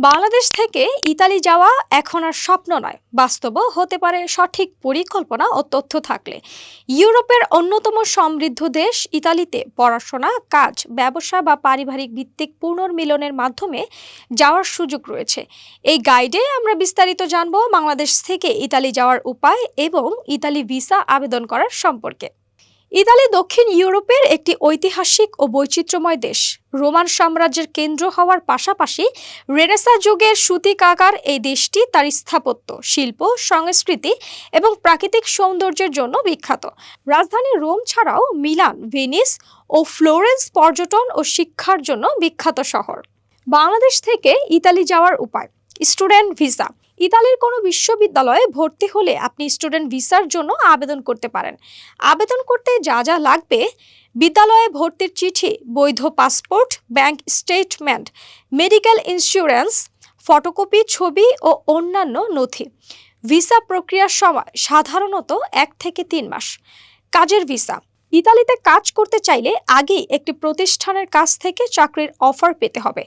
বাংলাদেশ থেকে ইতালি যাওয়া এখন আর স্বপ্ন নয়, বাস্তবও হতে পারে সঠিক পরিকল্পনা ও তথ্য থাকলে। ইউরোপের অন্যতম সমৃদ্ধ দেশ ইতালিতে পড়াশোনা, কাজ, ব্যবসা বা পারিবারিক ভিত্তিক পুনর্মিলনের মাধ্যমে যাওয়ার সুযোগ রয়েছে। এই গাইডে আমরা বিস্তারিত জানব বাংলাদেশ থেকে ইতালি যাওয়ার উপায় এবং ইতালি ভিসা আবেদন করার সম্পর্কে। ইতালি দক্ষিণ ইউরোপের একটি ঐতিহাসিক ও বৈচিত্র্যময় দেশ। রোমান সাম্রাজ্যের কেন্দ্র হওয়ার পাশাপাশি রেনেসাঁ যুগের সূতিকাগার এই দেশটি তার স্থাপত্য, শিল্প, সংস্কৃতি এবং প্রাকৃতিক সৌন্দর্যের জন্য বিখ্যাত। রাজধানী রোম ছাড়াও মিলান, ভেনিস ও ফ্লোরেন্স পর্যটন ও শিক্ষার জন্য বিখ্যাত শহর। বাংলাদেশ থেকে ইতালি যাওয়ার উপায়। Student visa. ইতালির কোনো বিশ্ববিদ্যালয়ে ভর্তি হলে আপনি স্টুডেন্ট ভিসার জন্য আবেদন করতে পারেন। আবেদন করতে যা যা লাগবে: বিদ্যালয়ে ভর্তির চিঠি, বৈধ passport, bank statement, medical insurance, photocopy, ছবি ও অন্যান্য নথি। ভিসা প্রক্রিয়ার সময় সাধারণত 1 থেকে 3 মাস। কাজের ভিসা। ইতালিতে কাজ করতে চাইলে আগেই একটি প্রতিষ্ঠানের কাছ থেকে চাকরির অফার পেতে হবে।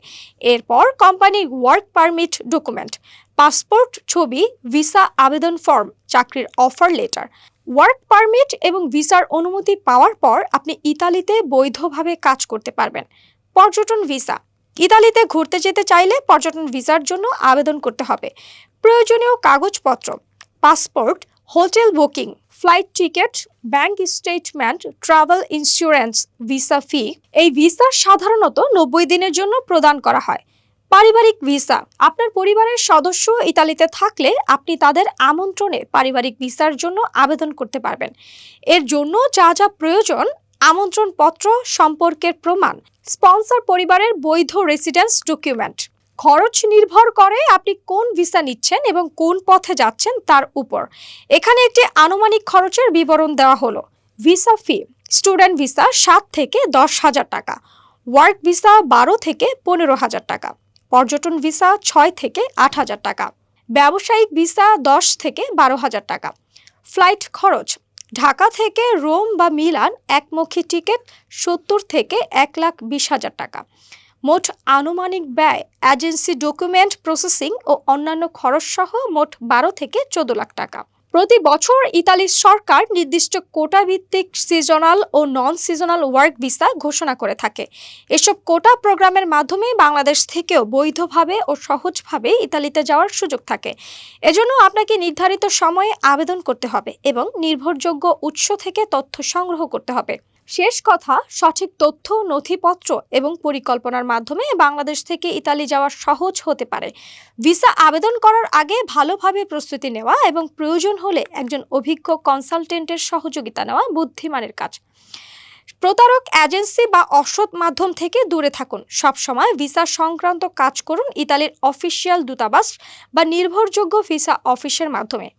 এরপর কোম্পানির ওয়ার্ক পারমিট ডকুমেন্ট, পাসপোর্ট, ছবি, ভিসা আবেদন ফর্ম, চাকরির অফার লেটার। ওয়ার্ক পারমিট এবং ভিসার অনুমতি পাওয়ার পর আপনি ইতালিতে বৈধভাবে কাজ করতে পারবেন। পর্যটন ভিসা। ইতালিতে ঘুরতে যেতে চাইলে পর্যটন ভিসার জন্য আবেদন করতে হবে। প্রয়োজনীয় কাগজপত্র: passport, hotel booking, flight ticket, bank statement, travel insurance, visa ফি। এই ভিসা সাধারণত 90 দিনের জন্য প্রদান করা হয়। পারিবারিক ভিসা। আপনার পরিবারের সদস্য ইতালিতে থাকলে আপনি তাদের আমন্ত্রণে পারিবারিক ভিসার জন্য আবেদন করতে পারবেন। এর জন্য যা যা প্রয়োজন: আমন্ত্রণপত্র, সম্পর্কের প্রমাণ, স্পন্সর পরিবারের বৈধ রেসিডেন্স ডকুমেন্ট। খরচ নির্ভর করে আপনি কোন ভিসা নিচ্ছেন এবং কোন পথে যাচ্ছেন তার উপর। এখানে একটি আনুমানিক খরচের বিবরণ দেওয়া হলো। ভিসা ফি: স্টুডেন্ট ভিসা 7 থেকে 10,000 টাকা, ওয়ার্ক ভিসা 12 থেকে 15,000 টাকা, পর্যটন ভিসা 6 থেকে 8,000 টাকা, ব্যবসায়িক ভিসা 10 থেকে 12,000 টাকা। ফ্লাইট খরচ: ঢাকা থেকে রোম বা মিলান একমুখী টিকিট 70 থেকে 1,20,000 টাকা। মোট আনুমানিক ব্যয় এজেন্সি ডকুমেন্ট প্রসেসিং ও অন্যান্য খরচ সহ মোট 12 থেকে 14 লাখ টাকা। প্রতি বছর ইতালির সরকার নির্দিষ্ট কোটা ভিত্তিক সিজনাল ও নন সিজনাল ওয়ার্ক ভিসা ঘোষণা করে থাকে। এসব কোটা প্রোগ্রামের মাধ্যমে বাংলাদেশ থেকেও বৈধভাবে ও সহজভাবে ইতালিতে যাওয়ার সুযোগ থাকে। এজন্য আপনাকে নির্ধারিত সময়ে আবেদন করতে হবে এবং নির্ভরযোগ্য উৎস থেকে তথ্য সংগ্রহ করতে হবে। শেষ কথা, সঠিক তথ্য, নথিপত্র এবং পরিকল্পনার মাধ্যমে বাংলাদেশ থেকে ইতালি যাওয়া সহজ হতে পারে। ভিসা আবেদন করার আগে ভালোভাবে প্রস্তুতি নেওয়া এবং প্রয়োজন হলে একজন অভিজ্ঞ কনসালটেন্টের সহযোগিতা নেওয়া বুদ্ধিমানের কাজ। প্রতারক এজেন্সি বা অসৎ মাধ্যম থেকে দূরে থাকুন। সবসময় ভিসা সংক্রান্ত কাজ করুন ইতালির অফিসিয়াল দূতাবাস বা নির্ভরযোগ্য ভিসা অফিসের মাধ্যমে।